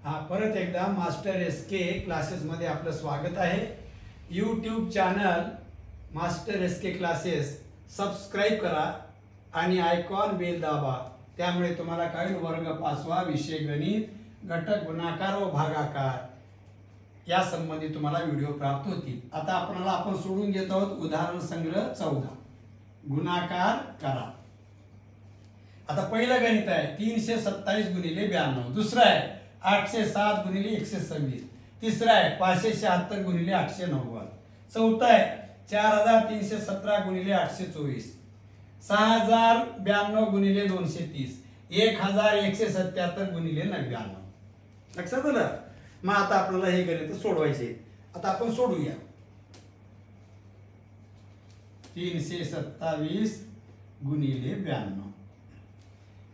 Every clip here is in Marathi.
परत एकदा मास्टर SK क्लासेस मध्ये आपलं स्वागत आहे। YouTube channel master SK classes subscribe करा आणि आयकॉन बेल दाबा, त्यामुळे तुम्हाला काही वर्ग 5वा विषय गणित घटक गुणाकार व भागाकार या संबंधी तुम्हाला व्हिडिओ प्राप्त होतील। आता आपण सोडून घेत आहोत उदाहरण संग्रह 14 गुणाकार करा। आता पहिलं गणित आहे 327 गुणिले 92, दुसरं आहे 807 गुणिले 126, तिसरा आहे 576 गुणिले 890, चौथा आहे 4317 गुणिले 824, 6092 गुणिले 230, 1177 गुणिले 99। लक्षात आलं? मग आता आपल्याला हे गणित सोडवायचे। आता आपण सोडूया। 327 गुणिले 92।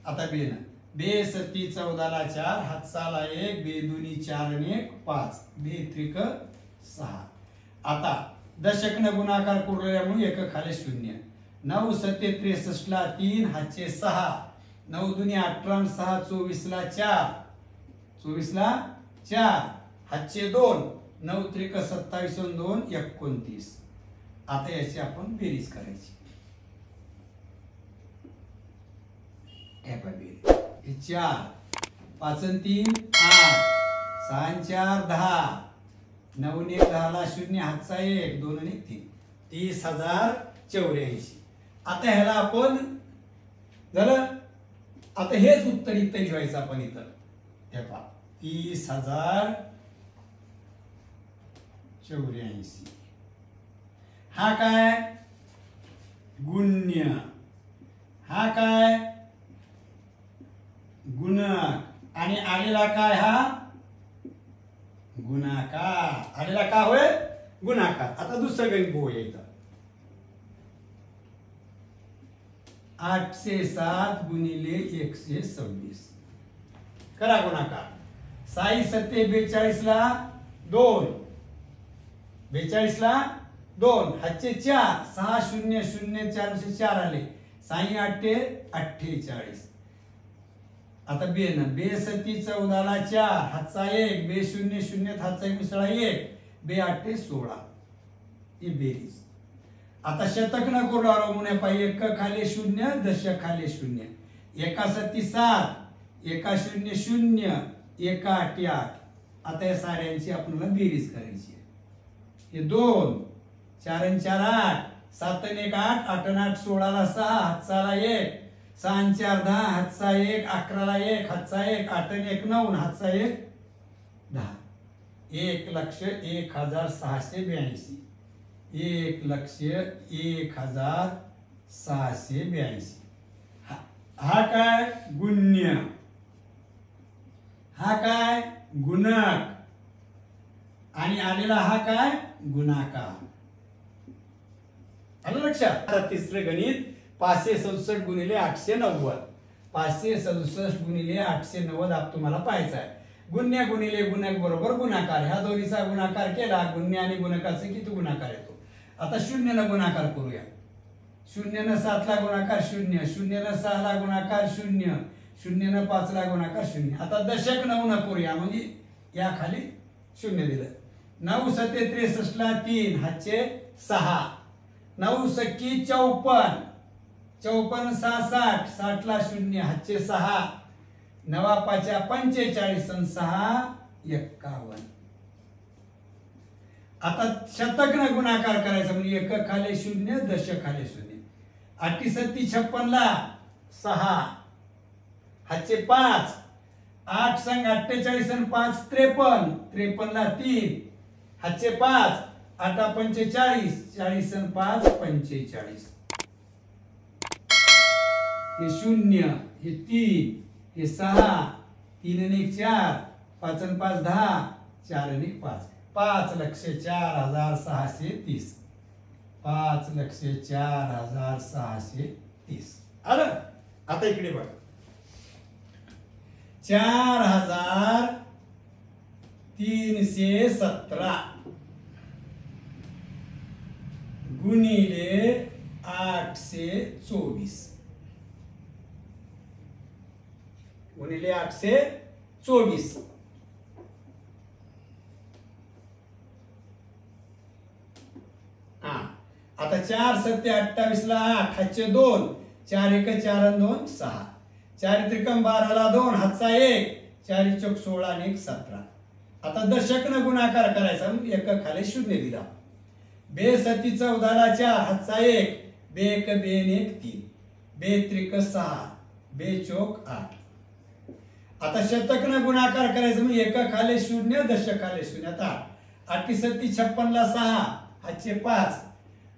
आता बेन बे 7 14 ला 4, हातचाला 1, बे दुनी 4 आणि 1 5, बे त्रिक 6। आता दशक न गुणाकार करूयामुळे एक खाली 0, 9 7 63 ला 3, हातचे 6, 9 दुनी 18 आणि 6 24 ला 4, 24 ला 4, हातचे 2, 9 त्रिक 27 आणि 2 29। आता याची आपण बेरीज करायची। हे 4 5 आणि 3 8, 6 आणि 4 10, 9 आणि 1 10 ला 0, हातचा 1 2 आणि 3, 30,084। आता ह्याला आपण झालं। आता हेच उत्तर इथं लिहायचं आपण इथं। हे पहा 30,084। हा काय गुण्य, हा काय गुणक आणि आलेला काय हा गुणाकार। आलेला काय होय गुणाकार। आता दुसरं गणित बघूया इथं 807 गुणिले 126 करा गुणाकार। 6 7 42 ला 2, 42 ला 2, हातचे 4, 6 0 0 4 4 आले, 6 8 48। आता बेन बे 7 14 ला 4, हातचा 1, बे 0 0 हातचा 1 मिसळा 1, बे 8 16। ही बेरीज। आता शतक न करू आलो म्हणे पाहिजे 1 खाली 0 दशक खाली 0, 1 7 7, 1 0 0, 1 8 8। आता या साऱ्यांची आपल्याला बेरीज करायची आहे। हे 2 4 आणि 4 8, 7 आणि 1 8, 8 आणि 8 16 ला 6, हातचाला 1, 6 आणि 4 10, हातचा 1 11 ला 1, हातचा 1 8 आणि 1 9, हातचा 1 10। 1,01,682, 1,01,682। हा काय गुण्य, हा काय गुणक आणि आलेला हा काय गुणाकार। आलं लक्षात? आता तिसरं गणित 567 गुणिले 890, 567 गुणिले 890 आप तुम्हाला पाहायचा आहे। गुण्य गुणिले गुणक बरोबर गुणाकार, ह्या दोन्हीचा गुणाकार केला गुण्य आणि गुणकाचे किती गुणाकार येतो। आता 0 न गुणाकार करूया। 0 न 7 ला गुणाकार 0, 0 न 6 ला गुणाकार 0, 0 न 5 ला गुणाकार 0। आता दशक 9 न करूया म्हणजे या खाली 0 दिलं। 9 7 63 ला 3, हातचे 6, 9 सख्खी 54, 54 6 60, 60 ला 0, हातचे 6, 9 5 45 आणि 6 51। आता शतक न गुणाकार करायचा म्हणजे 1 खाली 0 दशक खाली 0, 8 7 56 ला 6, हातचे 5, 8 संग 48 आणि 5 53, 53 ला 3, हातचे 5, 8 45, 40 आणि 5 45। हे 0, हे 3, हे 6, 3 आणि 1 4, 5 आणि 5 10, 4 आणि 5, 5,04,630, 5,04,630। आलं? आता इकडे बघ 4,317 गुणिले 824, गुणिले 824। 4 7 28 ला 8 हातचे 2 4 1 4 आणि 2 6 4 त्रिकम 12 ला 2 हातचा 1 4 चौक 16 आणि 1 17. आता दशकनं गुणाकार करायचा मग एक खाली शून्य दिला. बे सती 14 ला 4 हातचा 1 बे 1 बे 1 3 बे त्रिक 6 बे चौक 8. आता शतकनं गुणाकार करायचं मग एक खाली शून्य दशक खाली शून्य. आता 8 सत्ती 56 ला 6 हातचे 5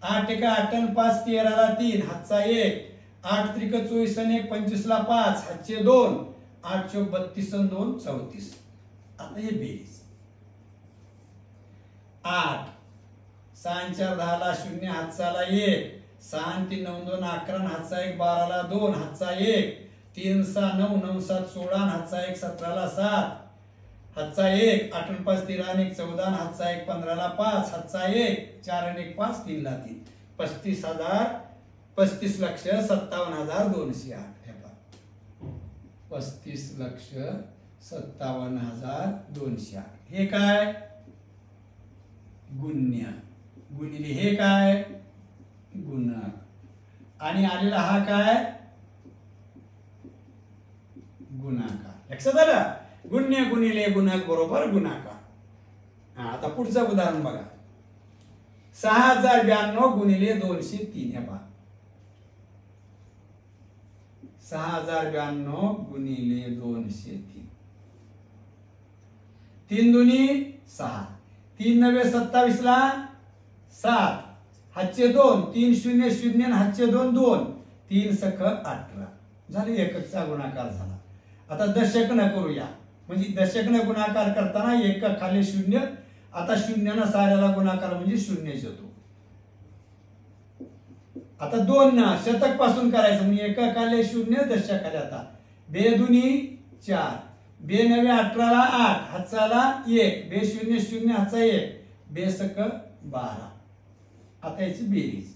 8 1 8 आणि 5 13 ला 3 हातचा 1 8 त्रिक 24 आणि 1 25 ला 5 हातचे 2 8 चौक 32 आणि 2 34. आता हे बेरीज 8 6 4 10 ला 0 हातचा ला 1 6 3 9 2 11 हातचा 1 12 ला 2 हातचा 1 3 6 9 9 7 16 हातचा 1 17 ला 7 हातचा 1 8 आणि 5 13 आणि 1 14 हातचा 1 15 ला 5 हातचा 1 4 आणि 1 5 3 ला 3 35 लक्ष 57,208. 35 लक्ष 57,208. हे काय गुण्य गुणिले हे काय गुणक आणि आलेला हा काय गुणाकार. लक्षात आलं. गुण्य गुणिले गुणक बरोबर गुणाकार. आता पुढचं उदाहरण बघा. 6092 गुणिले 203. हे पहा 6092 गुणिले 203. 3 दुनी 6 3 9 27 ला 7 हातचे 2 3 0 0 आणि हातचे 2 2 3 सख 18 झाले. एककचा गुणाकार झाला. आता दशकनं करूया म्हणजे दशकनं गुणाकार करताना एक खाली शून्य. आता शून्यानं साऱ्याला गुणाकार म्हणजे शून्यच येतो. आता 2 ना शतक पासून करायचं म्हणजे एक खाली शून्य दशक खाली. आता बे दुनी 4 बे 9 18 ला 8 हातचाला 1 बे 0 0 हातचा 1 बे सक 12. आता याची बेरीज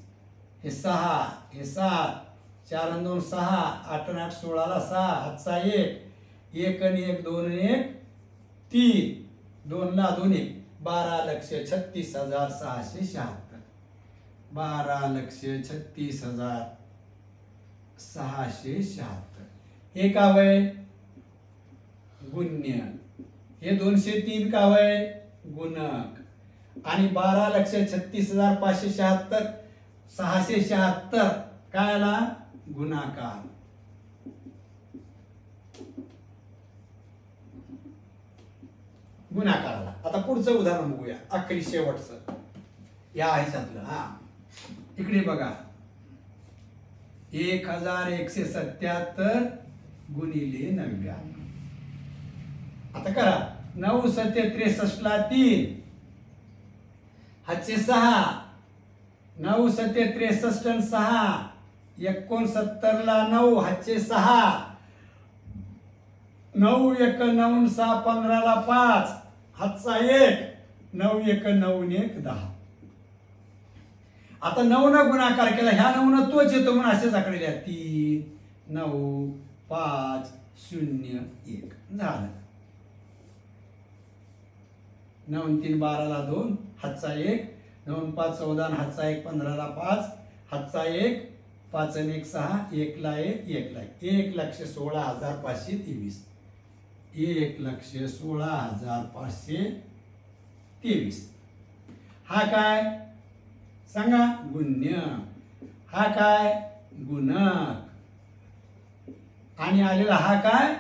हे 6 हे 7 4 आणि 2 6 8 आणि 8 16 ला 6 हातचा 1 1 आणि 1 2 आणि 1 3 2 ला 2 1 12 लक्ष 36,676. 12 लक्ष 36,676. हे काय वय गुण्य. हे 203 का वय गुणक. आणि 12 लक्ष 36,576 676 काय आला गुणाकार. गुणाकाराला. आता पुढचं उदाहरण बघूया आखरी शेवटचं या ह्याच्यातलं. हा इकडे बघा 1177 गुणिले 99. आता करा 9 7 63 ला 3 हातचे 6 9 7 63 आणि 6 69 ला 9 हातचे 6 9 1 9 6 15 ला 5 हातचा 1 9 1 9 1 10. आता 9 न गुणाकार केला ह्या 9 न तोच येतो म्हणून असेच आकडे द्या 3 9 5 0 1 झालं. 9 3 12 ला 2 हातचा 1 9 5 14 हातचा 1 15 ला 5 हातचा 1 5 आणि 1 6 1 ला 1 1 ला 1,16,523. 1,16,523. हा काय सांगा गुण्य. हा काय गुणक. आणि आलेला हा काय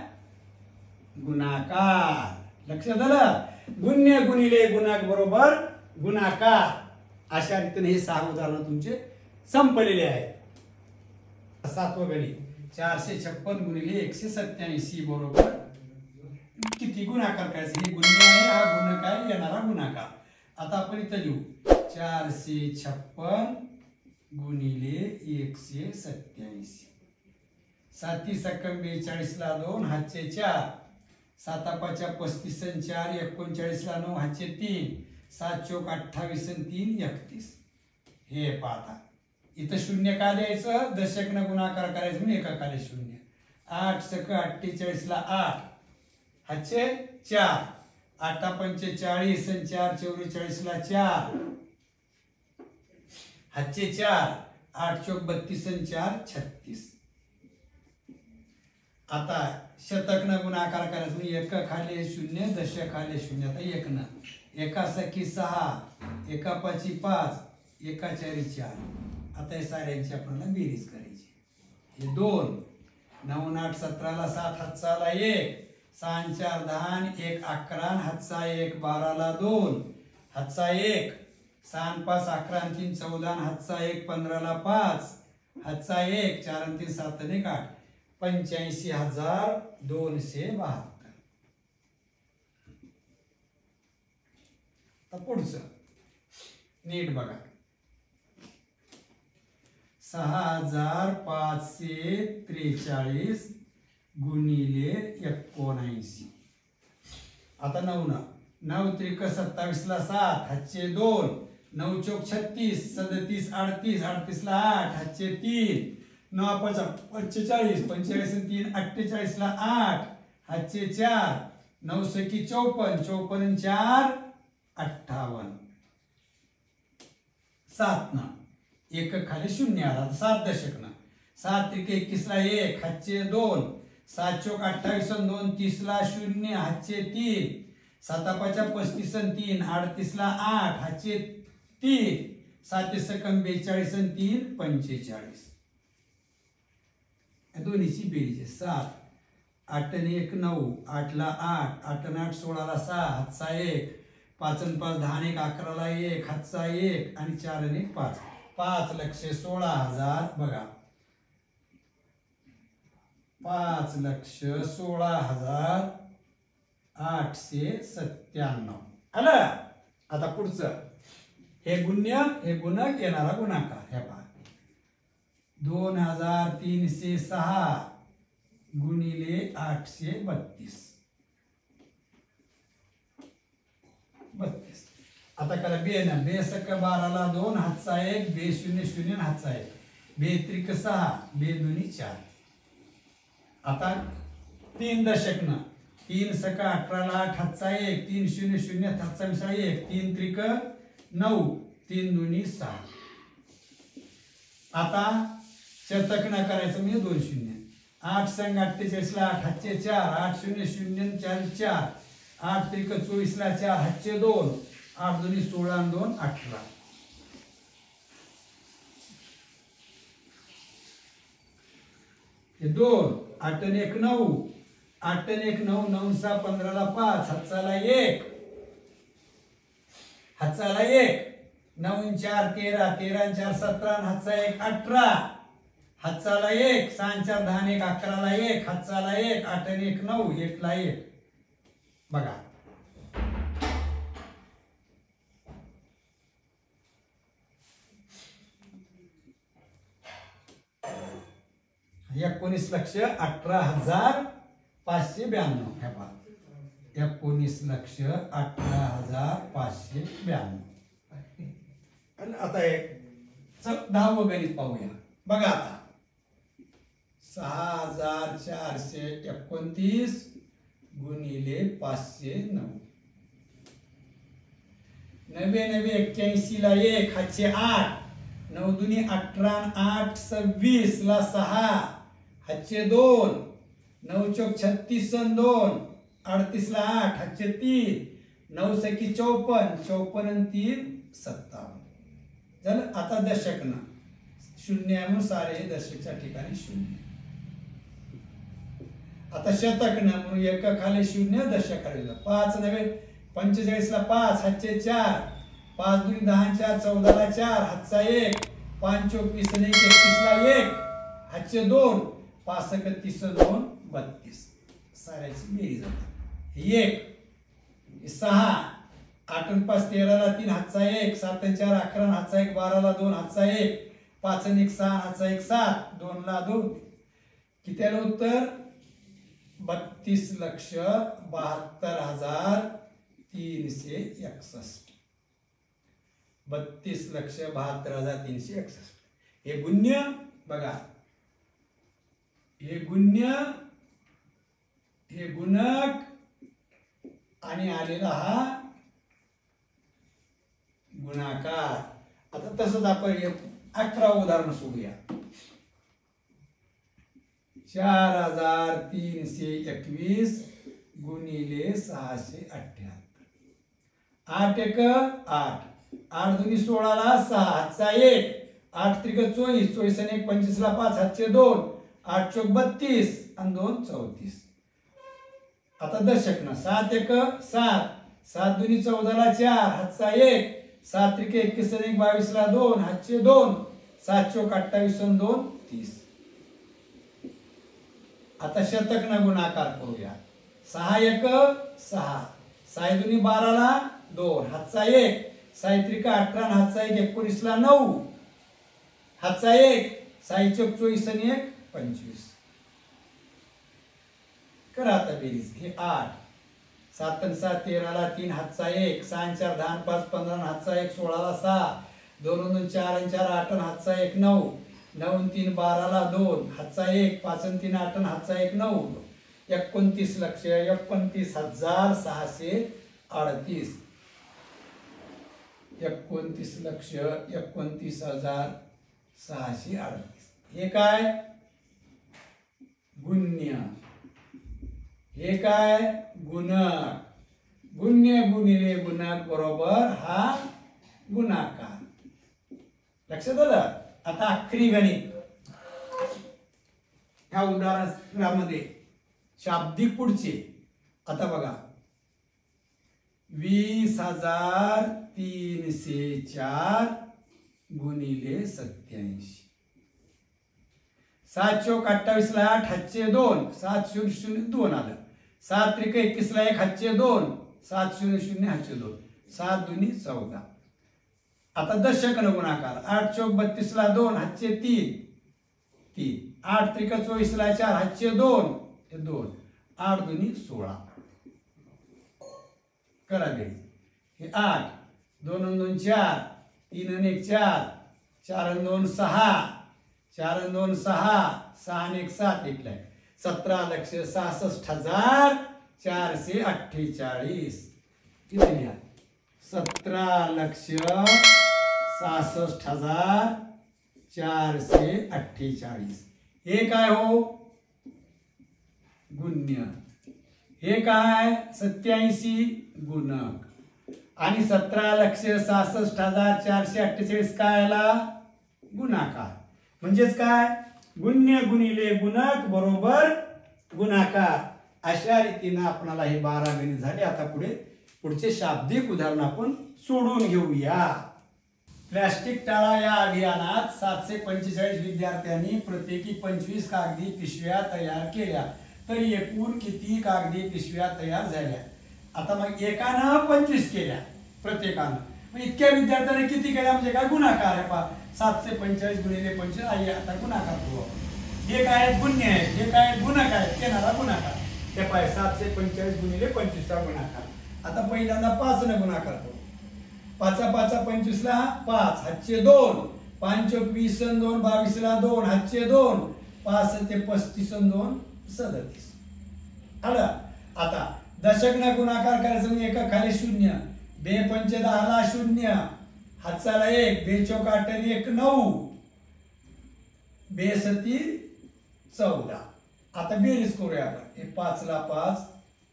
गुणाकार. लक्षात आलं. गुण्य गुणिले गुणक बरोबर गुणाकार. अशा रीतीने हे 6 उदाहरण तुमचे संपलेले आहेत. 7वं गणित 456 गुणिले 187 बरोबर किती गुणाकार करायचे. हे गुण्य आहे हा गुणक आहे येणारा गुणाकार. आता आपण इथं लिहू 456 गुणिले 187. 7 सक्कम 42 ला 2 हातचे 4 7 5 35 आणि 4 39 ला 9 हातचे 3 7 चौक 28 आणि 3 31. हे पाहता इथं शून्य का द्यायचं दशकनं गुणाकार करायचं म्हणजे एकाकाले शून्य. 8 सक 48 ला 8 हातचे 4 8 पंचे 40 आणि 4 44 ला 4 हातचे 4, 8 चौक 32 आणि 4 36. आता शतक न गुणाकार करायचं म्हणजे एक खाली 0, दशक खाली 0. आता 1 न एका सखी 6, एका पाची 5, एका चारी 4. आता हे साऱ्यांची आपल्याला बेरीज करायची. हे 2, 9 8 17 ला 7, हातचा ला 1, 6 4 10, 1 11, हातचा 1 12 ला 2, हातचा 1, 6 5 11, 3 14, हातचा 1 15 ला 5, हातचा 1 4 3 7 1 8, 85,272. आता पुढचं नीट बघा. 6,543 गुणिले 79. आता 9 न 9 त्रिक 27 ला 7, हातचे 2, 9 चौक 36, 37 38, 38 ला 8, हातचे 3, 9 5 45, 45 आणि 3 48 ला 8, हातचे 4, 9 सकी 54, 54 आणि 4 58. 7 ना 1 खाली 0 आला. 7 दशक ना 7 त्रिक 21 ला 1, हातचे 2, 7 चौक 28 आणि 2 30 ला 0, हातचे 3, 7 5 35 आणि 3 38 ला 8, हातचे 3, 7 सकम 42 आणि 3 45. दोन्हीची बेरीज 7, 8 आणि 1 9, 8 ला 8, 8 आणि 8 16 ला 6, हातचा 1, 5 आणि 5 10 आणि 1 11 ला 1, हातचा 1 आणि 4 आणि 1 5, 5,16,000. बघा 5,16,897 आलं. आता पुढचं हे गुण्य हे गुणक येणारा गुणाकार. हे पहा 2,306 गुणिले 832. आता करा बे ना बे सक 12 ला 2, हातचा 1, बे 0 0 हातचा 1, बे त्रिक 6, बे दोन्ही 4. आता 3 दशक ना 3 सक 18 ला 8, हातचा 1, 3 0 0 हातचा 1, 3 त्रिक 9, 3 दोन्ही 6. आता शतक न करायचं म्हणजे 2 0. 8 संग 48 ला 8, हातचे 4, 8 0 0 4 4, 8 त्रिक 24 ला 4, हातचे 2, 8 दोन्ही 16 आणि 2 18. हे 2, 8 आणि 1 9, 8 आणि 1 9, 9 6 15 ला 5, हातचा ला 1, हातचा ला 1, 9 4 13, 13 आणि 4 17, हातचा 1 18, हातचा ला 1, 6 4 10 आणि 1 11 ला 1, हातचा ला 1, 8 आणि 1 9, 1 ला 1. बघा या 19,18,592. हे पहा 19,18,592. आता एक 10वं गणित पाहूया. बघा आता 6,429 गुणिले 509. 99 81 ला 1, हातचे 8, 9 दुनी 18, 8 26 ला 6, हातचे 2, 9 चौक 36 आणि 2, 38 ला 8, हातचे 3, 9 सकी 54, 54 आणि 3 57. झालं. आता दशक ना 0 म्हणून सारे दशकच्या ठिकाणी 0. आता शतक ना म्हणून 1 खाली 0, दशक खाली 5 9 45 ला 5, हातचे 4, 5 2 10 4 14 ला 4, हातचा 1, 5 चौक 20 आणि 31 ला 1, हातचे 2, 5 31 2 32. साऱ्याची बेरीज आहे. 1 6, 8 आणि 5 13 ला 3, हातचा 1, 7 आणि 4 11, हातचा 1 12 ला 2, हातचा 1, 5 आणि 1 6, हातचा 1 7, 2 ला 2. किती आलं उत्तर? 32,72,361. 32,72,361. हे गुण्य बघा, हे गुण्य, हे गुणक आणि आलेला हा गुणाकार. आता तसंच आपण 11 उदाहरण सोडूया. 4321 गुणिले 678. 8 एक 8, 8 दुनी 16ला 6, हातचा 1, 8 त्रिक 24, 24 आणि 1 25ला 5, हातचे 2, 8 चौक 32 आणि 2 34. आता दशक ना 7 एक 7, 7 दुनी 14ला 4, हातचा 1, 7 त्रिक 21 आणि 1 22ला 2, हातचे 2, 7 चौक 28 आणि 2 30. आता शतक ना गुणाकार करूया. 6 एक 6, 6 दुनी 12ला 2, हातचा 1, 6 त्रिक 18 आणि हातचा 1 19ला 9, हातचा 1, 6 चौक 24 आणि 1 25. करा आता बेरीज. हे 8, 7 आणि 7 13ला 3, हातचा 1, 6 आणि 4 10 आणि 5 15 आणि हातचा 1 16ला 6, 2 आणि 4 आणि 4 8 आणि हातचा 1 9, 9 आणि 3 12ला 2, हातचा 1, 5 आणि 3 8 आणि हातचा 1 9, 29,29,638. 29,29,638. हे काय? गुण्य. हे काय? गुणक. गुण्य गुणिले गुणक बरोबर हा गुणाकार. लक्षात आलं? आता आखरी गणित ह्या उदाहरणामध्ये शाब्दिक पुढचे. आता बघा 20,304 गुणिले 87. 7 चौक 28ला 8, हातचे 2, 7 0 0 2 आलं. 7 त्रिक 21ला 1, हातचे 2, 7 0 0 हातचे 2, 7 दुनी 14. आता दशक न गुणाकार. 8 चौक 32ला 2, हातचे 3 3, 8 त्रिक 24ला 4, हातचे 2 हे 2, 8 दुनी 16. करा बेरीज. हे 8, 2 आणि 2 4, 3 आणि 1 4, 4 आणि 2 6, 4 आणि 2 6, 6 आणि 1 7 इकडे 17,66,448. इथे लिहा 17,66,448. हे काय हो? गुण्य. हे काय? 87 गुणक. आणि 17,66,448 काय आला? गुणाकार. म्हणजेच काय? गुण्य गुणिले गुणक बरोबर गुणाकार. अशा रीतीने आपल्याला हे 12 गणित झाले. आता पुढचे शाब्दिक उदाहरण आपण सोडून घेऊया. प्लास्टिक टाळा या अभियानात 745 विद्यार्थ्यांनी प्रत्येकी 25 कागदी पिशव्या तयार केल्या. तर एकूण किती कागदी पिशव्या तयार झाल्या? आता मग एकानं 25 केल्या प्रत्येकानं. मग इतक्या विद्यार्थ्यांनी किती केल्या म्हणजे काय? गुणाकार आहे. पहा 745 गुणिले 25. आहे आता गुणाकार करू. हे काय? गुण्य आहे. हे काय? गुणक आहे. येणारा गुणाकार. हे पाय 745 गुणिले 25 चा गुणाकार. आता पहिल्यांदा 5 ने गुणाकार करू. 5 5 25ला 5, हातचे 2, 5 चौक 20 आणि 2 22ला 2, हातचे 2, 5 ते 35 आणि 2 37. आलं? आता दशक न गुणाकार करायचं. एका खाली 0, 2 पंचे 10ला 0, हातचाला 1, 2 चौक 8 आणि 1 9, 2 सती 14. आता बेरीज करूया आपण. हे 5 ला 5,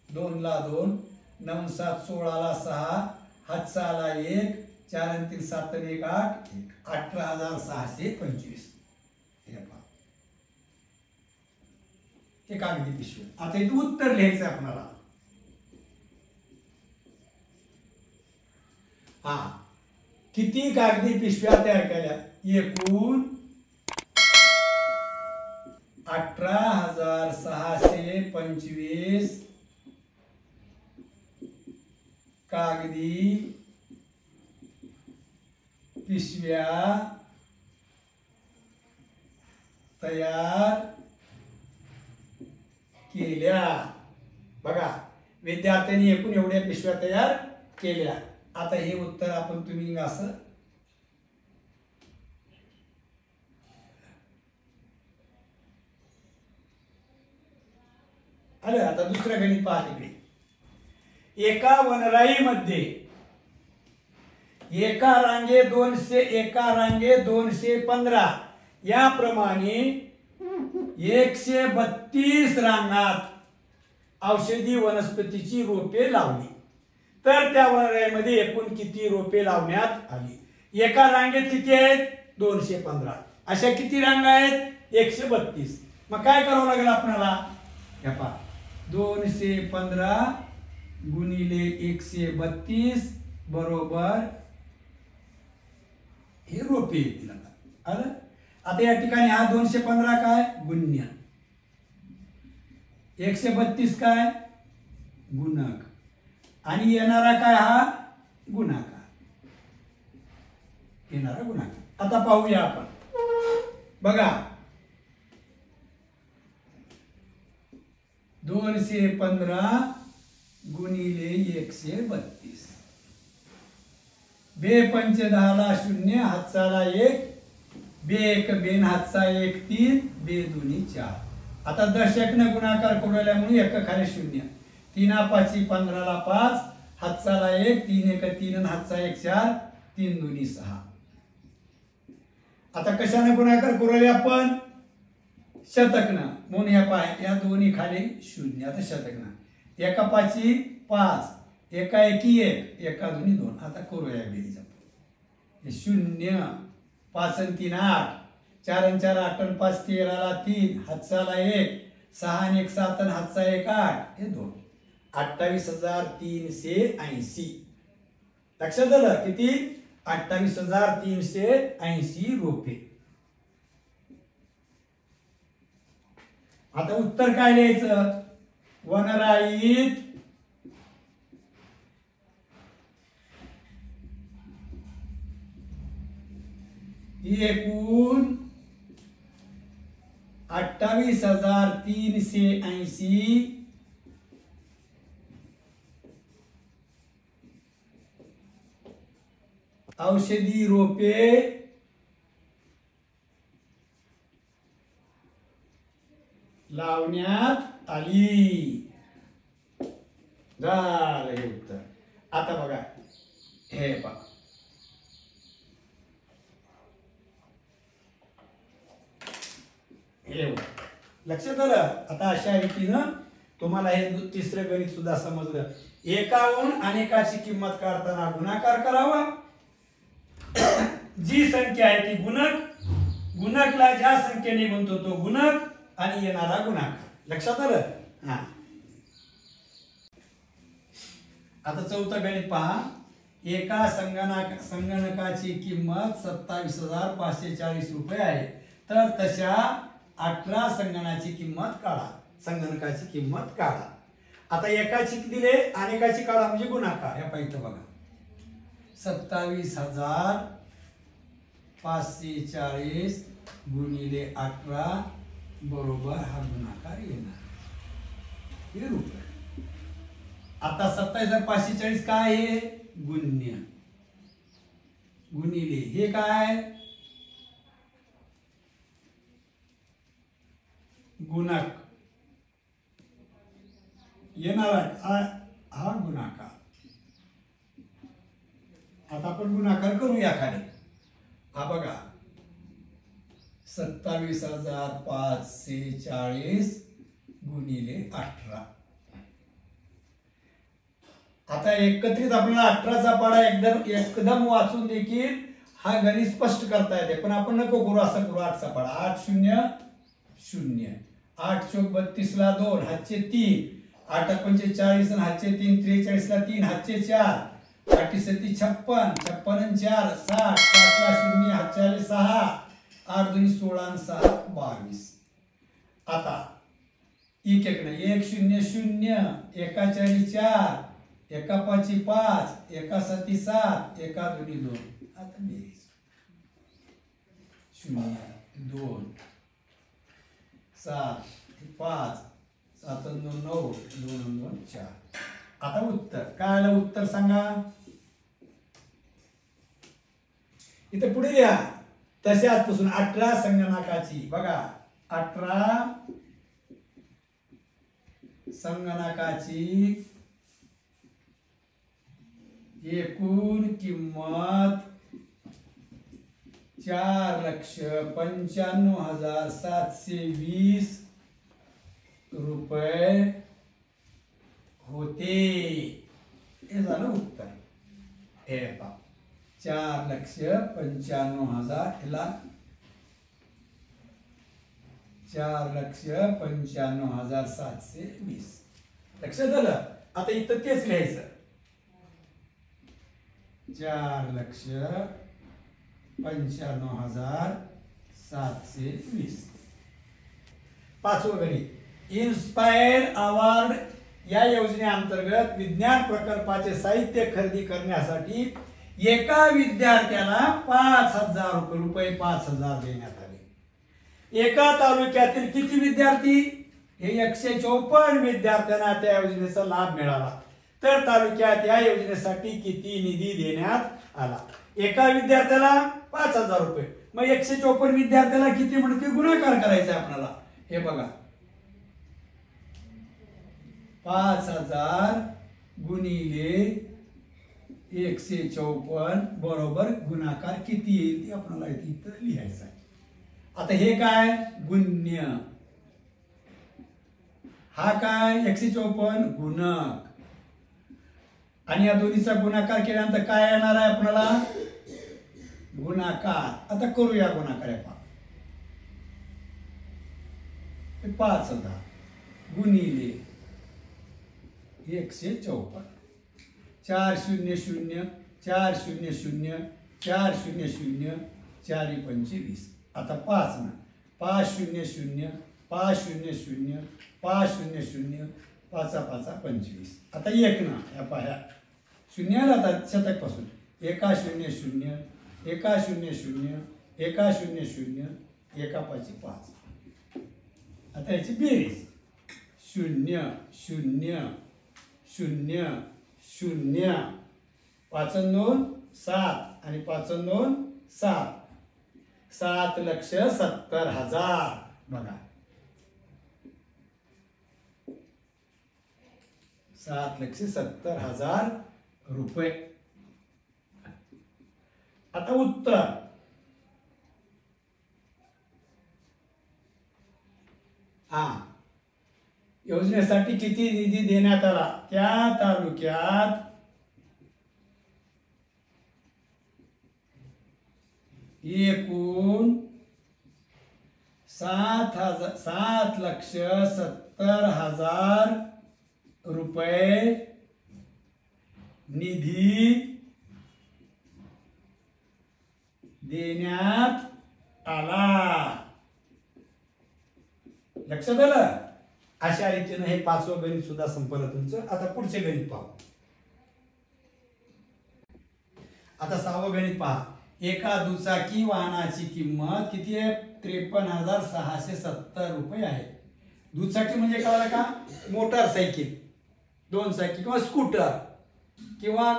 2 ला 2, 9 7 16ला 6, हातचाला 1, 4 आणि 3 7 आणि 1 8, 18,625. हे कागदी पिशवी. आता इथे उत्तर लिहायचं आपल्याला. हा किती कागदी पिशव्या तयार केल्या? एकूण 18,625 कागदी पिशव्या तयार केल्या. बघा विद्यार्थ्यांनी एकूण एवढ्या पिशव्या तयार केल्या. आता हे उत्तर आपण तुम्ही असं आलं. आता दुसरं गणित पहा. तिकडे एका वनराईमध्ये एका रांगे 200, एका रांगे 215 याप्रमाणे 132 रांगात औषधी वनस्पतीची रोपे लावली तर त्या वनराईमध्ये एकूण किती रोपे लावण्यात आली? एका रांगेत किती आहेत? 215. अशा किती रांगा आहेत? 132. मग काय करावं लागेल आपल्याला? हे पहा 215 गुणिले 132 बरोबर हे रोपे येतील. आलं? आता या ठिकाणी हा 215 काय? गुण्य 132 काय? गुणक आणि येणारा काय? हा गुणाकार. येणारा गुणाकार. आता पाहूया आपण. बघा 215 गुणिले 132. बे पंच 10 ला 0, हातचाला 1, बे एक बेन हातचा 1 3, बे दोन्ही 4. आता दशकने गुणाकार करूल्यामुळे एक खाली 0. 3 पाची 15 ला 5, हातचाला 1, 3 एक 3 आणि हातचा 1 4, 3 दोन्ही 6. आता कशाने गुणाकार करूया आपण? शतकनं. म्हणून या पाय या दोन्ही खाली 0. आता शतकनं. एका पाची 5, एका एकी 1, एका दोन्ही 2. आता करूया बेरीज आपण. 0 5 आणि 3 8, 4 आणि 4 8 आणि 5 13 ला 3, हातचाला 1, 6 आणि 1 7 आणि हातचा 1 8, हे 2. 28,380. लक्षात आलं? किती? 28,380 रोपे. आता उत्तर काय लिहायचं? वनराईत एकूण 28,380 औषधी रोपे लावण्यात आली. झालं हे उत्तर. आता बघा हे पहा लक्षात आलं? आता अशा रीतीनं तुम्हाला हे तिसरं गणित सुद्धा समजलं. एकाहून अनेकाची किंमत काढताना गुणाकार करावा. जी संख्या आहे ती गुणक, गुणकला ज्या संख्येने गुणतो तो गुणक आणि येणारा गुणाकार. लक्षात आलं? हा. आता चौथं गणित पहा. एका संगणकाची किंमत 27,540 रुपये आहे तर तशा 18 संगणकाची किंमत काढा. संगणकाची किंमत काढा. आता एकाची दिले अनेकाची काढा म्हणजे गुणाकार. या पाहिजे बघा 27,540 गुणिले 18 बरोबर हा गुणाकार येणार हे रुपये. आता 27,540 काय आहे? गुण्य गुणिले हे काय? गुणक. येणार हा गुणाकार. आता आपण गुणाकार करूया खाली. हा बघा 27,540 गुणिले 18. आता एकत्रित आपल्याला 18चा पाडा एकदम वाचून देखील हा गणित स्पष्ट करता येते पण आपण नको करू असं करू. 8चा पाडा 8 0 0, 8 चौक 32 ला 2, हातचे 3, 8 पंचे 40 आणि हातचे 3, 43 ला 3, हातचे 4, 8 सत्ती 56, 56 आणि 4 60, 60 ला 0, हातचे 6, 8 2 16 आणि 6 22. आता एक एक नाही 1 0 0, एका 4 4, एका 5 5, एका 7 7, एका 2 2. आता बेरीज 0 2 7 5 7 2 9 2 2 4. आता उत्तर काय आलं? उत्तर सांगा. इथे पुढे लिहा तशाच पासून 18 संगणकाची. बघा 18 संगणकाची एकूण किंमत 4,95,720 रुपये होते. हे झालं उत्तर. हे पहा 4,95,000 ह्याला 4,95,720. लक्षात आलं. आता इथं तेच लिहायचं. 4,95,720. पाचवं गणित. इन्स्पायर अवॉर्ड या योजनेअंतर्गत विज्ञान प्रकल्पाचे साहित्य खरेदी करण्यासाठी एका विद्यार्थ्याला 5,000 रुपये 5,000 देण्यात आले. एका तालुक्यातील किती विद्यार्थी? हे 154 विद्यार्थ्यांना त्या योजनेचा लाभ मिळाला. तर तालुक्यात या योजनेसाठी किती निधी देण्यात आला? एका विद्यार्थ्याला 5,000 रुपये. मग 154 विद्यार्थ्याला किती म्हणते गुणाकार करायचा आपल्याला. हे बघा 5,000 गुणिले 154 बरोबर गुणाकार किती येईल ते आपल्याला इथं लिहायचं आहे. आता हे काय गुण्य, हा काय 154 गुणक, आणि या दोन्हीचा गुणाकार केल्यानंतर काय येणार आहे आपल्याला गुणाकार. आता करूया गुणाकार. 5,000 गुणिले 154 400 400 400 4 25. आता 5 ना 500 500 500 5 5 25. आता 1 ना या पाह्या शून्य आला आता शतक पासून 1 0 0 1 0 0 1 0 0 1 5 5. आता याची बेरीज 0 0 0 0 5 2 7 आणि 5 2 7 7,70,000. बघा 7,70,000 रुपये. आता उत्तर योजनेसाठी किती निधी देण्यात आला? त्या तालुक्यात एकूण 7,70,000 रुपये निधी देण्यात आला. लक्षात आलं. अशा रीतीने हे पाचवं गणित सुद्धा संपलं तुमचं. आता पुढचे गणित पाहू. आता सहावं गणित पहा. एका दुचाकी वाहनाची किंमत किती आहे? 53,670 रुपये आहे. दुचाकी म्हणजे कळलं का? मोटारसायकल, 2 चाकी किंवा स्कूटर किंवा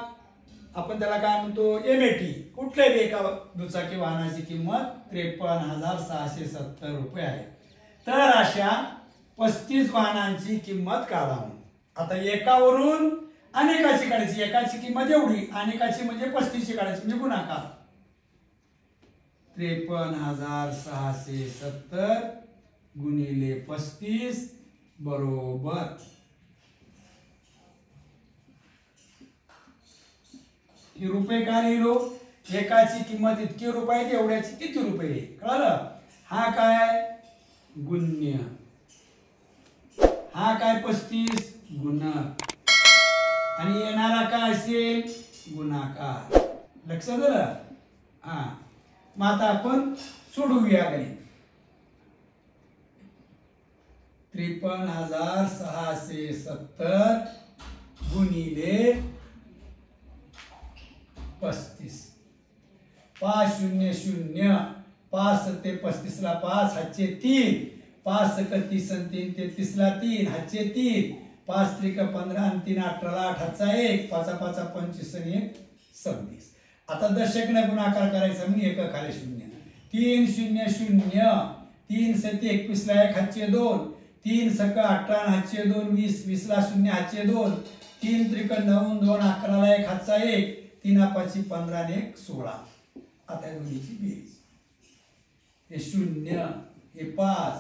आपण त्याला काय म्हणतो MAT. कुठल्याही एका दुचाकी वाहनाची किंमत 53,670 रुपये आहे. तर अशा 35 वाहनांची किंमत काढावी. आता एकावरून अनेकाची काढायची. एकाची किंमत एवढी, अनेकाची म्हणजे 35ची काढायची म्हणजे गुणाकार. 53,670 गुणिले 35 बरोबर ही रुपये का लिहिलो? एकाची किंमत इतकी रुपये, एवढ्याची किती रुपये, कळलं? हा काय गुण्य, हा काय 35 गुणक, आणि येणारा काय असेल गुणाकार. लक्षात आलं? हा. मग आता आपण सोडवूया गणित. 53,670 गुणिले 35. 5 0 0 5 ते 35 ला 5 हातचे 3, 5 क 30 आणि 3 33 ला 3 हातचे 3, 5 त्रिक 15 आणि 3 18 ला 8 हातचा 1, 5 5 25 आणि 1 26. आता दशकने गुणाकार करायचा म्हणजे 1 खाली 0. 3 0 0 3 7 21 ला 1 हातचे 2, 3 सक 18 हातचे 2 20 20 ला 0 हातचे 2, 3 त्रिक 9, 2 11ला 1 हातचा 1, 3 5 15 आणि 1 16. आता दोन्हीची बेरीज. हे 0, हे 5,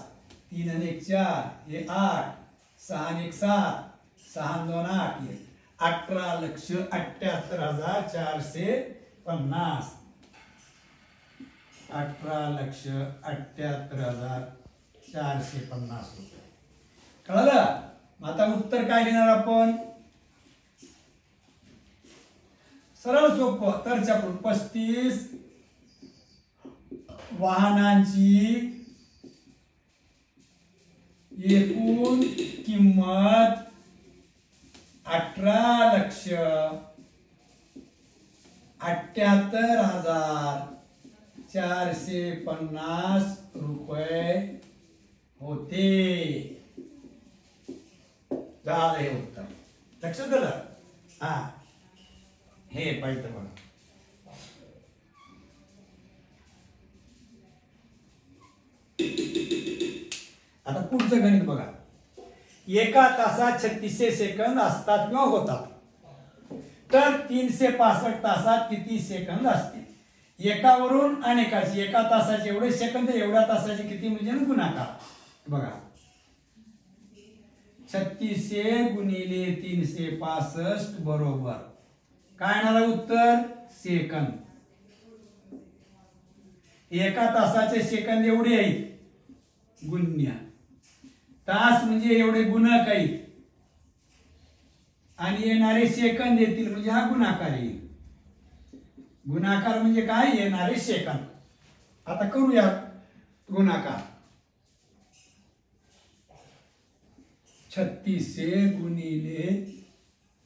3 आणि 1 4, हे 8, 6 आणि 1 7, 6 आणि 2 8, 18,78,450. 18,78,450 रुपये. कळलं? आता उत्तर काय लिहिणार आपण? सरळ सोपं. तर आपण 35 वाहनांची एकूण किंमत 18,78,450 रुपये होते. झालं हे उत्तर. लक्षात आलं? हा, हे पाहिजे बघा. आता पुढचं गणित बघा. एका तासात 36 सेकंद असतात किंवा होतात, तर 365 तासात किती सेकंद असतील? एकावरून अनेकाची, एका तासाचे एवढे सेकंद, एवढ्या तासाचे किती म्हणजे गुणाकार. बघा, 36 गुणिले 365 बरोबर काय येणार उत्तर? सेकंद. एका तासाचे सेकंद एवढे आहेत, गुण्य तास म्हणजे एवढे गुणक आहेत, आणि येणारे सेकंद येतील म्हणजे हा गुणाकार येईल. गुणाकार म्हणजे काय? येणारे सेकंद. आता करूया गुणाकार. 36 गुणिले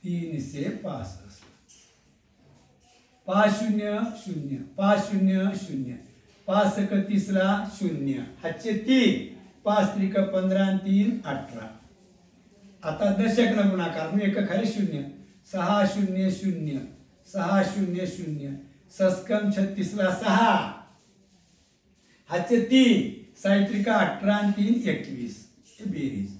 365. 5 0 0, 5 0 0, 5 1 30ला 0, हातचे 3, 5 त्रिक 15 आणि 3 18. आता दशक न गुणाकार म्हणजे एक खाली 0, 6 0 0, 6 0 0, सस्कम 36ला 6, हातचे 3, 6 त्रिक 18 आणि 3 21. हे बेरीज.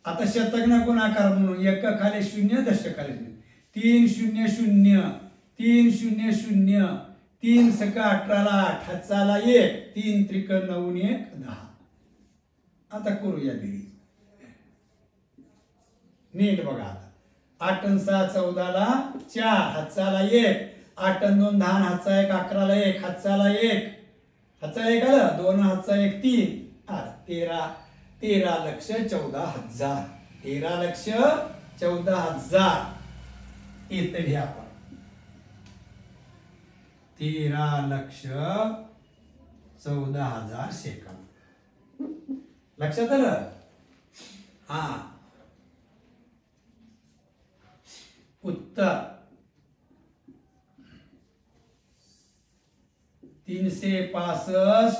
आता शतक न गुणाकार म्हणून एक खाली 0, दशक खाली 0, 3 0 0, 3 0 0, 3 सक 18ला 8, हातचाला 1, 3 त्रिक 9 1 10. आता करूया बेरीज. नीट बघा. आता 8 आणि 6 14ला 4, हातचाला 1, 8 आणि 2 10, हातचा 1 11ला 1, हातचाला 1, हातचा 1 आला 2, हातचा 1 3, 13,14,000. 13,14,000 इथे घ्या आपण. 13,14,000 सेकंद. लक्षात आलं? हा, उत्तर 365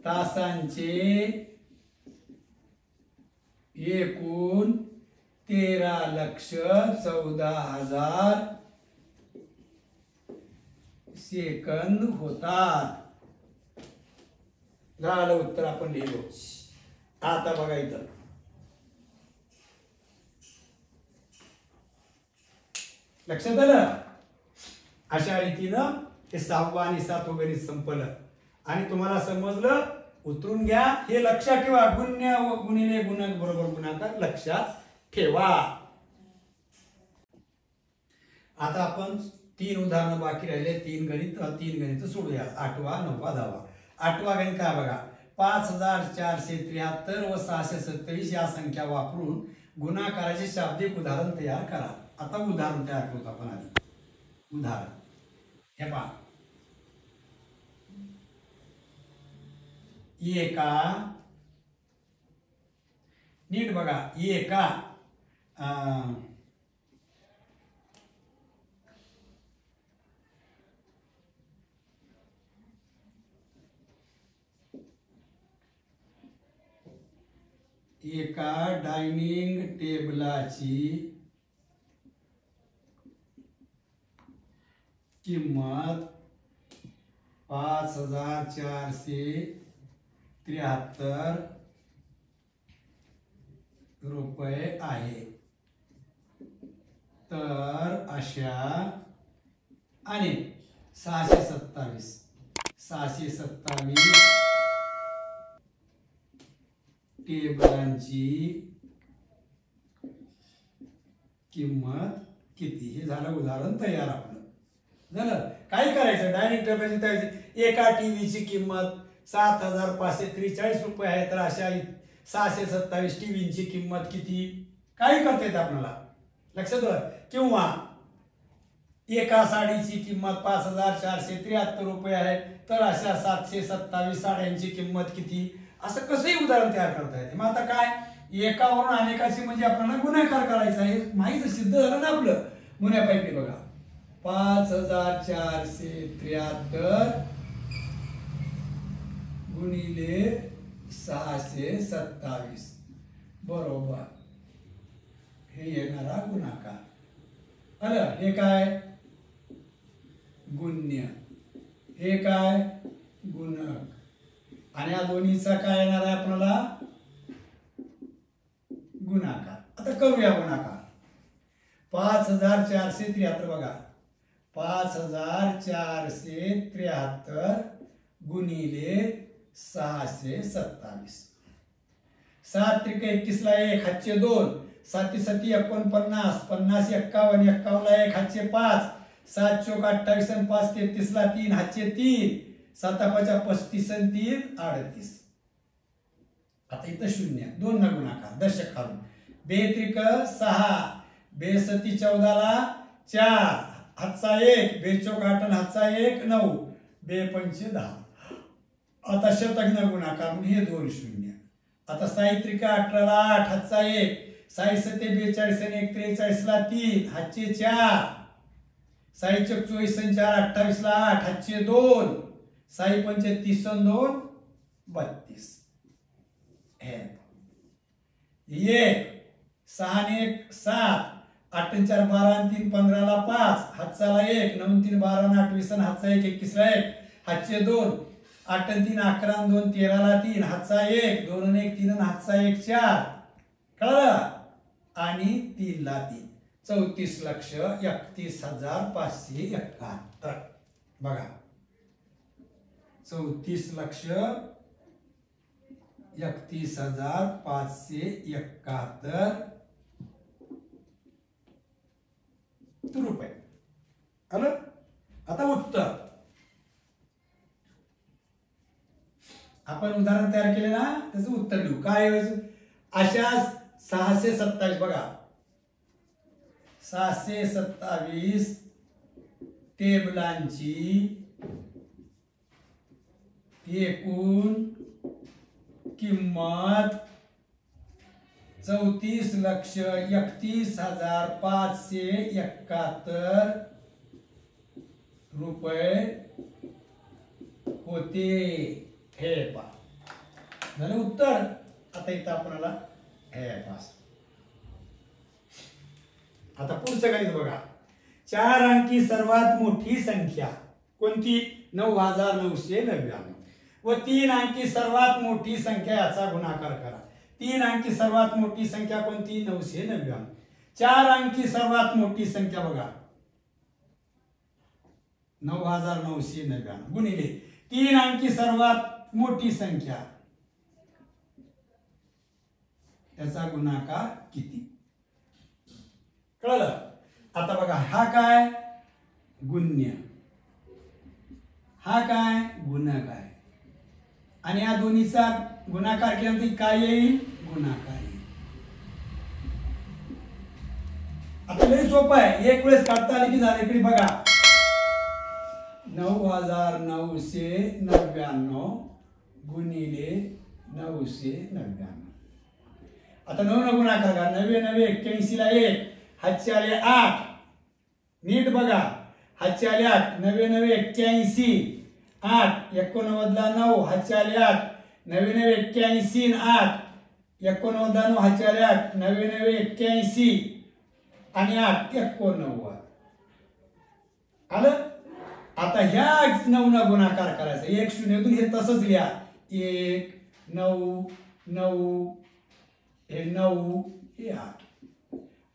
तासांचे एकूण 13,14,000 सेकंद होतात. झालं उत्तर आपण लिहिलो. आता बघा इथं लक्षात आलं? अशा रीतीनं हे 6वा आणि 7वं गणित संपलं. आणि तुम्हाला समजलं? उतरून घ्या. हे लक्षात ठेवा. गुण्य व गुणिले गुणक बरोबर गुणाकार लक्षात ठेवा. आता आपण 3 उदाहरणं बाकी राहिले. 3 गणित सोडूया. 8वा 9वा 10वा. 8वा गणित काय बघा. 5,473 व 627 या संख्या वापरून गुणाकाराचे शाब्दिक उदाहरण तयार करा. आता उदाहरण तयार करू आपण आधी. उदाहरण हे पहा. नीट बघा. एका डायनिंग टेबलाची किंमत 5,473 रुपये आहे. तर अशा आणि 627 टेबलांची किंमत किती? हे झालं उदाहरण तयार आपलं. झालं. काय करायचं? डायनिंग टेबलची तयारी. एका टीव्हीची किंमत 7,543 रुपये आहे, तर अशा 627 टीव्हीची किंमत किती? काय करता येतं आपल्याला? लक्षात ठेवा. किंवा एका साडीची किंमत 5,473 रुपये आहे, तर अशा 727 साड्यांची किंमत किती? असं कसंही उदाहरण तयार करता येते. मग आता काय, एकावरून अनेकाची म्हणजे आपल्याला गुणाकार करायचा आहे. माहिती सिद्ध झालं ना आपलं गुण्यापैकी. बघा 5,473 गुणिले 627 बरोबर हे येणारा गुणाकार. आलं. हे काय? गुण्य. हे काय? गुणक. आणि या दोन्हीचा काय येणार आहे आपल्याला? गुणाकार. आता करूया गुणाकार. 5,473 बघा, 5,473 गुणिले 627. 7 त्रिक 21 ला 1 हातचे 2, 7 7 49, 50 51, 51 ला 1 हातचे 5, 7 चौक 28 आणि 5 33 ला 3 हातचे 3, 7 5 35 आणि 3 38. आता इथं 0 2 न गुणाकार दशक काढून. 2 त्रिक 6, 2 सती 14 ला 4 हातचा 1, 2 चौक 8 आणि हातचा 1 9, 2 पंचे 10. आता शतक न गुणाकार म्हणून हे 2 0. आता 6 त्रिक 18 ला 8 हातचा 1, 6 सते 42 आणि 1 43 ला 3 हातचे 4, 6 चौक 24 आणि 4 28 ला 8 हातचे 2, 6 पंचे 30 आणि 2 32. 1 6 आणि 1 7, 8 आणि 4 12 आणि 3 15 ला 5 हातचाला 1, 9 आणि 3 12 आणि 28 आणि हातचा 1 21 ला 1 हातचे 2, 8 आणि 3 11 आणि 2 13 ला 3 हातचा 1, 2 आणि 1 3 आणि हातचा 1 4. कळलं? आणि 3 ला 3 34,31,571. बघा 34,31,571 रुपये. आलं. आता उत्तर आपण उदाहरण तयार केले ना, त्याचं उत्तर लिहू. काय अशा 627 बघा 627 टेबलांची एकूण किंमत 34,31,571 रुपये होते. हे पा झालं उत्तर. आता इथं आपल्याला हे पास. आता पुढचं गणित बघा. 4 अंकी सर्वात मोठी संख्या कोणती? 9,999. व 3 अंकी सर्वात मोठी संख्या याचा गुणाकार करा. 3 अंकी सर्वात मोठी संख्या कोणती? 999. 4 अंकी सर्वात मोठी संख्या बघा 9,999 गुणिले 3 अंकी सर्वात मोठी संख्या त्याचा गुणाकार किती? कळलं? आता बघा हा काय? गुण्य. हा काय? गुणक आहे. आणि या दोन्हीचा गुणाकार केल्यानंतर काय येईल? गुणाकार येईल. आता लय सोपं आहे. एक वेळेस काढता आले की झाले. इकडे बघा 9,999 गुणिले 999. आता 9 न गुणाकार करा. 9 9 81 ला 1 हातचे आले 8. नीट बघा हातचे आले 8. 9 9 81 8 89 ला 9 हातचे आले 8. 9 9 81 8 89 ला 9 हातचे आले 8. 9 9 81 आणि 8 89. आलं. आता ह्या 9 न गुणाकार करायचा. 1 0 हे तसंच लिहा. 1 9 9 हे 9 हे 8.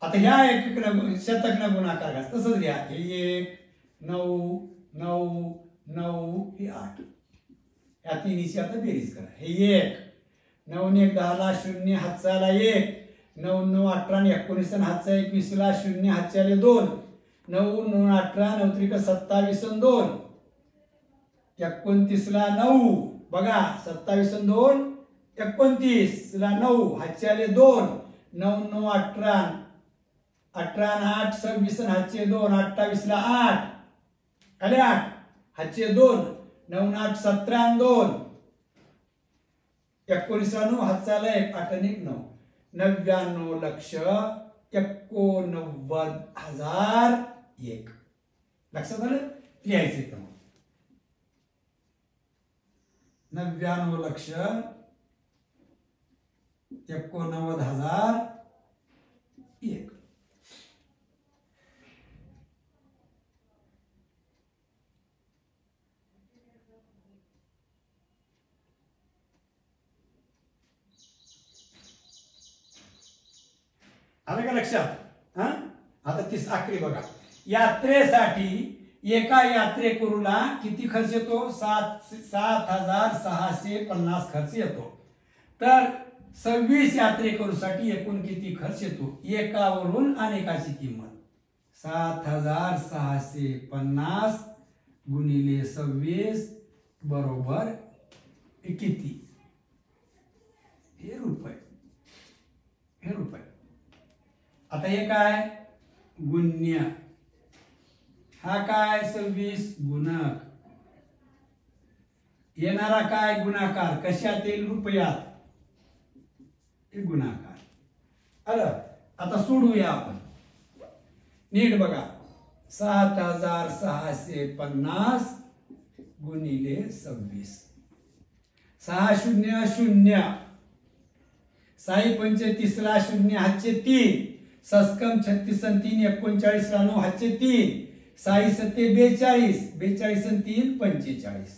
आता ह्या एककनं शतकनं गुणाकार घ्या. तसंच घ्या. हे 1 9 9 9 हे 8. या तिन्हीची आता बेरीज करा. हे 1 9 ने 1 10ला 0 हातचाला 1 9 9 18 ने 19 हातचा 21ला 0 हातच्याले 2 9 9 18 9 त्रिक 27 आणि 2 29ला 9 बघा 27 आणि 2 29ला 9 हातच्याले 2 9 9 18 18 आणि 8 26 आणि हातचे 2 28ला 8 आले 8 हातचे 2 9 8 17 आणि 2 19ला 9 हातचाला 1 8 आणि 1 9 99,89,001 लक्षात आलं. लिहायचं इथं 99,89,001. आलं का लक्षात. आता तीस आखरी बघा. यात्रेसाठी एका यात्रेकरूला किती खर्च येतो. 7,650 खर्च येतो. तर 26 यात्रेकरूसाठी एकूण किती खर्च येतो. एकावरून अनेकाची किंमत 7,650 गुणिले 26 बरोबर किती. हे रुपये. हे रुपये. आता हे काय गुण्य. हा काय 26 गुणक. येणारा काय गुणाकार. कशात येईल रुपयात. हे गुणाकार आलं. आता सोडूया आपण नीट बघा. 7,650 गुणिले 26 6 0 0 6 पंच 30ला 0 हातचे 3 सस्कम 36 आणि 3 39ला 9 हातचे 3 6 7 42 42 आणि 3 45.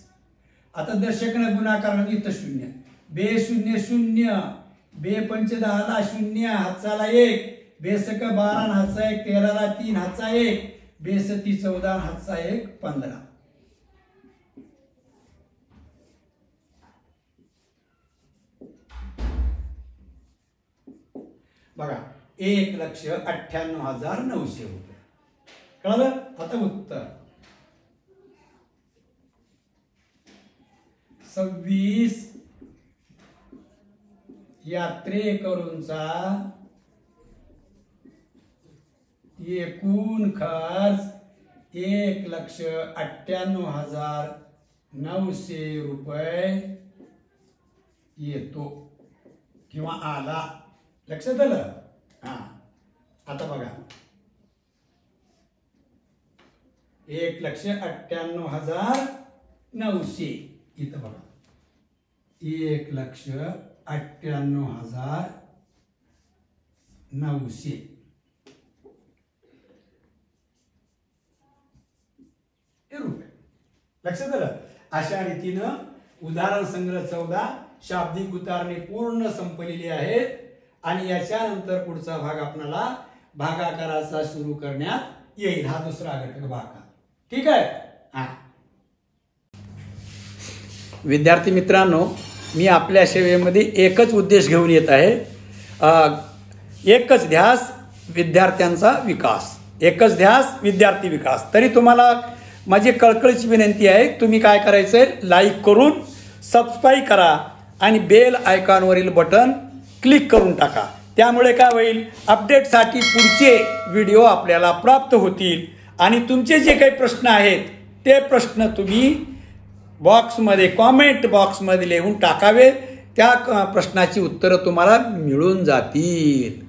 आता दशकनं गुणाकार इथं 0 बे 0 0 बे पंच 10ला 0 हातचाला 1 बेसक 12 हातचा 1 13ला 3 हातचा 1 बेसती 14 हातचा 1 15. बघा 1,98,900 रुपये. कळलं. आता उत्तर 26 यात्रेकरूंचा एकूण खर्च 1,98,900 रुपये येतो किंवा आला. लक्षात आलं. आता बघा 1,98,900 इथं बघा 1,98,900 रुपये. लक्षात आलं. अशा रीतीनं उदाहरण संग्रह 14 शाब्दिक उतारणे पूर्ण संपलेली आहेत. आणि याच्यानंतर पुढचा भाग आपल्याला भागाकाराचा सुरू करण्यात येईल. हा दुसरा घटक भागाकार. ठीक आहे. विद्यार्थी मित्रांनो, मी आपल्या सेवेमध्ये एकच उद्देश घेऊन येत आहे. एकच ध्यास विद्यार्थ्यांचा विकास. एकच ध्यास विद्यार्थी विकास. तरी तुम्हाला माझी कळकळीची विनंती आहे, तुम्ही काय करायचंय, लाईक करून सबस्क्राईब करा आणि बेल आयकॉनवरील बटन क्लिक करून टाका. त्यामुळे काय होईल, अपडेटसाठी पुढचे व्हिडिओ आपल्याला प्राप्त होतील. आणि तुमचे जे काही प्रश्न आहेत ते प्रश्न तुम्ही बॉक्समध्ये कॉमेंट बॉक्समध्ये लिहून टाकावे. त्या प्रश्नाची उत्तरं तुम्हाला मिळून जातील.